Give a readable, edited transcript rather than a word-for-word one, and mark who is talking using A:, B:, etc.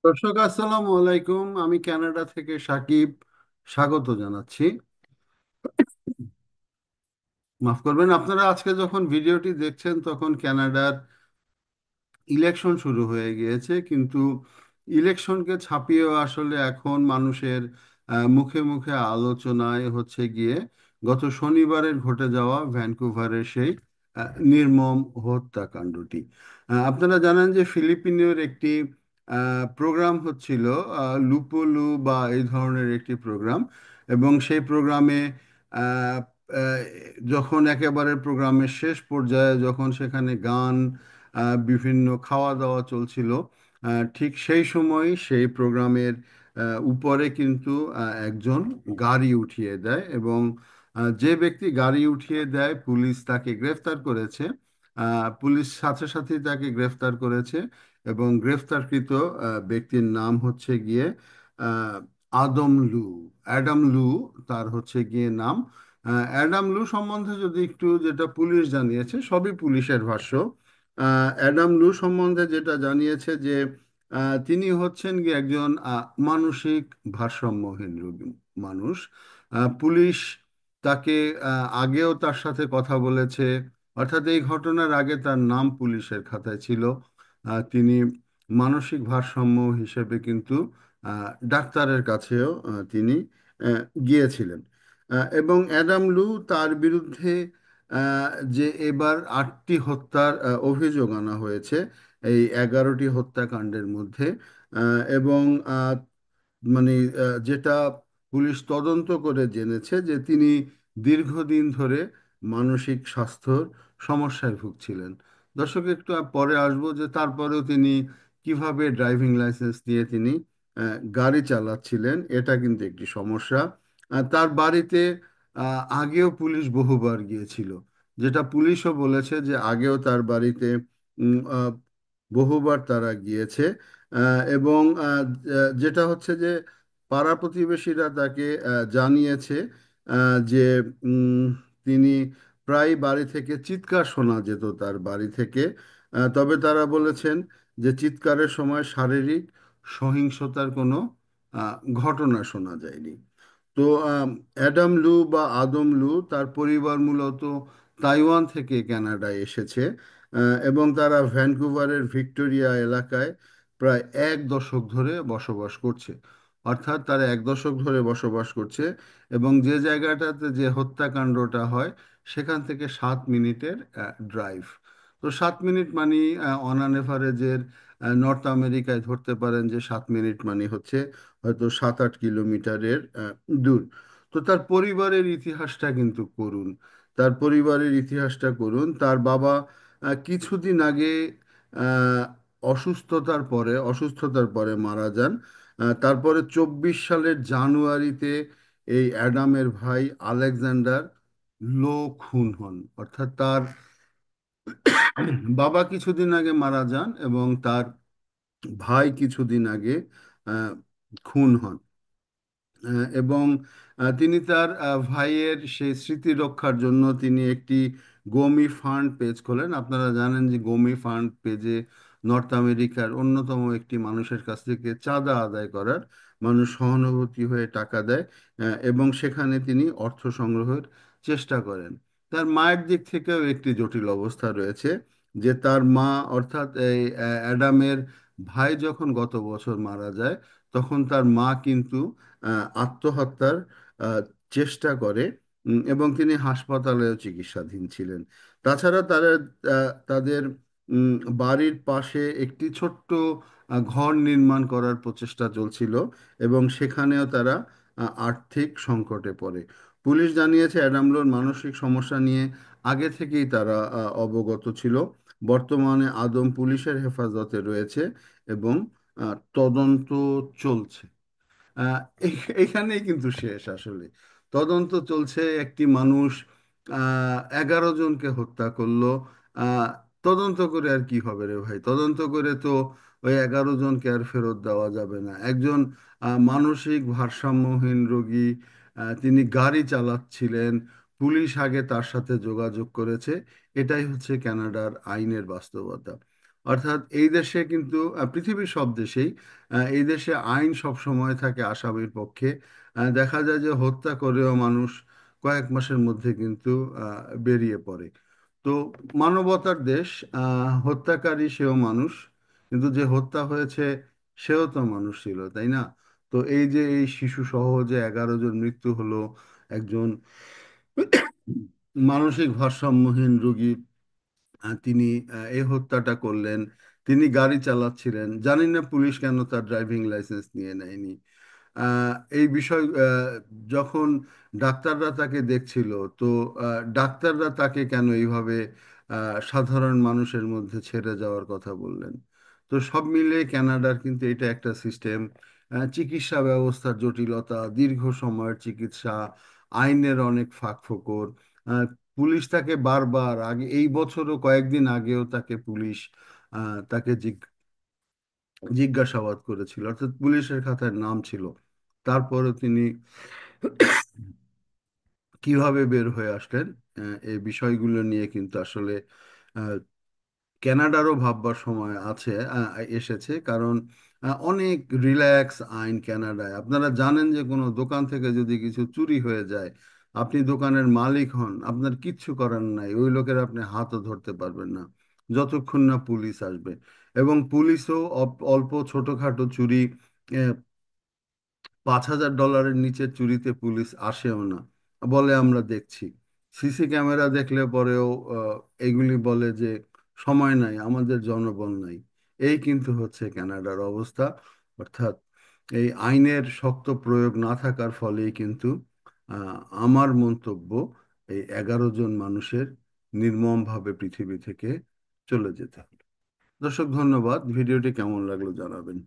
A: দর্শক আসসালামু আলাইকুম। আমি কানাডা থেকে সাকিব স্বাগত জানাচ্ছি। মাফ করবেন, আপনারা আজকে যখন ভিডিওটি দেখছেন তখন কানাডার ইলেকশন শুরু হয়ে গিয়েছে, কিন্তু ইলেকশনকে ছাপিয়েও আসলে এখন মানুষের মুখে মুখে আলোচনায় হচ্ছে গিয়ে গত শনিবারের ঘটে যাওয়া ভ্যানকুভারের সেই নির্মম হত্যাকাণ্ডটি। আপনারা জানেন যে ফিলিপিনের একটি প্রোগ্রাম হচ্ছিল, লুপোলু বা এই ধরনের একটি প্রোগ্রাম। এবং সেই প্রোগ্রামে আহ, আহ, যখন একেবারে প্রোগ্রামের শেষ পর্যায়ে যখন সেখানে গান, বিভিন্ন খাওয়া দাওয়া চলছিল, ঠিক সেই সময় সেই প্রোগ্রামের উপরে কিন্তু একজন গাড়ি উঠিয়ে দেয়। এবং যে ব্যক্তি গাড়ি উঠিয়ে দেয় পুলিশ তাকে গ্রেফতার করেছে। পুলিশ সাথে সাথেই তাকে গ্রেফতার করেছে। এবং গ্রেফতারকৃত ব্যক্তির নাম হচ্ছে গিয়ে আহ, আদম লু, অ্যাডাম লু তার হচ্ছে গিয়ে নাম। অ্যাডাম লু সম্বন্ধে যদি একটু, যেটা পুলিশ জানিয়েছে সবই পুলিশের ভাষ্য। অ্যাডাম লু সম্বন্ধে যেটা জানিয়েছে যে তিনি হচ্ছেন গিয়ে একজন মানসিক ভারসাম্যহীন রোগী মানুষ। পুলিশ তাকে আগেও তার সাথে কথা বলেছে, অর্থাৎ এই ঘটনার আগে তার নাম পুলিশের খাতায় ছিল। তিনি মানসিক ভারসাম্য হিসেবে কিন্তু ডাক্তারের কাছেও তিনি গিয়েছিলেন। এবং অ্যাডাম লু তার বিরুদ্ধে আহ, যে এবার 8টি হত্যার অভিযোগ আনা হয়েছে এই 11টি হত্যাকাণ্ডের মধ্যে। এবং মানে যেটা পুলিশ তদন্ত করে জেনেছে যে তিনি দীর্ঘদিন ধরে মানসিক স্বাস্থ্যর সমস্যায় ভুগছিলেন। দর্শক, একটু পরে আসবো যে তারপরেও তিনি কিভাবে ড্রাইভিং লাইসেন্স দিয়ে তিনি গাড়ি চালাচ্ছিলেন, এটা কিন্তু একটি সমস্যা। তার বাড়িতে আগেও পুলিশ বহুবার গিয়েছিল, যেটা পুলিশও বলেছে যে আগেও তার বাড়িতে উম, আহ, বহুবার তারা গিয়েছে। এবং যেটা হচ্ছে যে পাড়া প্রতিবেশীরা তাকে জানিয়েছে যে উম, তিনি প্রায় বাড়ি থেকে চিৎকার শোনা যেত তার বাড়ি থেকে। তবে তারা বলেছেন যে চিৎকারের সময় শারীরিক সহিংসতার কোনো ঘটনা শোনা যায়নি। তো অ্যাডাম লু বা আদম লু তার পরিবার মূলত তাইওয়ান থেকে কানাডায় এসেছে। এবং তারা ভ্যানকুভারের ভিক্টোরিয়া এলাকায় প্রায় 1 দশক ধরে বসবাস করছে। অর্থাৎ তারা 1 দশক ধরে বসবাস করছে। এবং যে জায়গাটাতে যে হত্যাকাণ্ডটা হয় সেখান থেকে 7 মিনিটের ড্রাইভ। তো 7 মিনিট মানে অন অ্যান এভারেজের নর্থ আমেরিকায় ধরতে পারেন যে 7 মিনিট মানে হচ্ছে হয়তো 7-8 কিলোমিটারের দূর। তো তার পরিবারের ইতিহাসটা কিন্তু করুন। তার পরিবারের ইতিহাসটা করুন। তার বাবা কিছুদিন আগে আহ, অসুস্থতার পরে মারা যান। তারপরে 24 সালের জানুয়ারিতে এই অ্যাডামের ভাই আলেকজান্ডার লো খুন হন। অর্থাৎ তার বাবা কিছুদিন আগে মারা যান এবং তার ভাই কিছুদিন আগে আহ, খুন হন। এবং তিনি তার ভাইয়ের সেই স্মৃতি রক্ষার জন্য তিনি একটি গোমি ফান্ড পেজ খোলেন। আপনারা জানেন যে গোমি ফান্ড পেজে নর্থ আমেরিকার অন্যতম একটি মানুষের কাছ থেকে চাঁদা আদায় করার, মানুষ সহানুভূতি হয়ে টাকা দেয়। এবং সেখানে তিনি অর্থ সংগ্রহের চেষ্টা করেন। তার মায়ের দিক থেকেও একটি জটিল অবস্থা রয়েছে, যে তার মা অর্থাৎ এই অ্যাডামের ভাই যখন গত বছর মারা যায় তখন তার মা কিন্তু আত্মহত্যার আহ, চেষ্টা করে। এবং তিনি হাসপাতালেও চিকিৎসাধীন ছিলেন। তাছাড়া তারা তাদের উম, বাড়ির পাশে একটি ছোট্ট ঘর নির্মাণ করার প্রচেষ্টা চলছিল এবং সেখানেও তারা আর্থিক সংকটে পড়ে। পুলিশ জানিয়েছে অ্যাডামলোর মানসিক সমস্যা নিয়ে আগে থেকেই তারা অবগত ছিল। বর্তমানে আদম পুলিশের হেফাজতে রয়েছে এবং তদন্ত চলছে। আহ, এইখানেই কিন্তু শেষ আসলে। তদন্ত চলছে। একটি মানুষ 11 জনকে হত্যা করলো। আহ, তদন্ত করে আর কি হবে রে ভাই? তদন্ত করে তো ওই 11 জনকে আর ফেরত দেওয়া যাবে না। একজন মানসিক ভারসাম্যহীন রোগী, তিনি গাড়ি চালাচ্ছিলেন, পুলিশ আগে তার সাথে যোগাযোগ করেছে। এটাই হচ্ছে কানাডার আইনের বাস্তবতা। অর্থাৎ এই দেশে কিন্তু পৃথিবীর সব দেশেই এই দেশে আইন সব সময় থাকে আসামির পক্ষে। দেখা যায় যে হত্যা করেও মানুষ কয়েক মাসের মধ্যে কিন্তু বেরিয়ে পড়ে। তো মানবতার দেশ, হত্যাকারী সেও মানুষ, কিন্তু যে হত্যা হয়েছে সেও তো মানুষ ছিল, তাই না? তো এই যে এই শিশু সহ যে 11 জন মৃত্যু হলো, একজন মানসিক ভারসাম্যহীন রোগী, তিনি এই হত্যাটা করলেন। তিনি গাড়ি চালাচ্ছিলেন, জানি না পুলিশ কেন তার ড্রাইভিং লাইসেন্স নিয়ে নেয়নি। এই বিষয় যখন ডাক্তাররা তাকে দেখছিল, তো ডাক্তাররা তাকে কেন এইভাবে সাধারণ মানুষের মধ্যে ছেড়ে যাওয়ার কথা বললেন? তো সব মিলিয়ে কানাডার কিন্তু এটা একটা সিস্টেম, চিকিৎসা ব্যবস্থার জটিলতা, দীর্ঘ সময়ের চিকিৎসা, আইনের অনেক ফাঁকফোকর। আহ, পুলিশ তাকে বারবার, আগে এই বছরও কয়েকদিন আগেও তাকে পুলিশ তাকে জিজ্ঞাসাবাদ করেছিল, অর্থাৎ পুলিশের খাতায় নাম ছিল। তারপরে তিনি কিভাবে বের হয়ে আসলেন, এই বিষয়গুলো নিয়ে কিন্তু আসলে আহ, কানাডারও ভাববার সময় আছে, এসেছে। কারণ অনেক রিল্যাক্স আইন কানাডায়। আপনারা জানেন যে কোনো দোকান থেকে যদি কিছু চুরি হয়ে যায়, আপনি দোকানের মালিক হন, আপনার কিচ্ছু করার নাই, ওই লোকের আপনি হাতও ধরতে পারবেন না যতক্ষণ না পুলিশ আসবে। এবং পুলিশও অল্প ছোটখাটো চুরি, $5,000 নিচে চুরিতে পুলিশ আসেও না, বলে আমরা দেখছি। সিসি ক্যামেরা দেখলে পরেও এগুলি বলে যে সময় নাই, আমাদের জনবল নাই। এই কিন্তু হচ্ছে কানাডার অবস্থা। অর্থাৎ এই আইনের শক্ত প্রয়োগ না থাকার ফলেই কিন্তু আহ, আমার মন্তব্য, এই 11 জন মানুষের নির্মমভাবে পৃথিবী থেকে চলে যেতে হলো। দর্শক, ধন্যবাদ। ভিডিওটি কেমন লাগলো জানাবেন।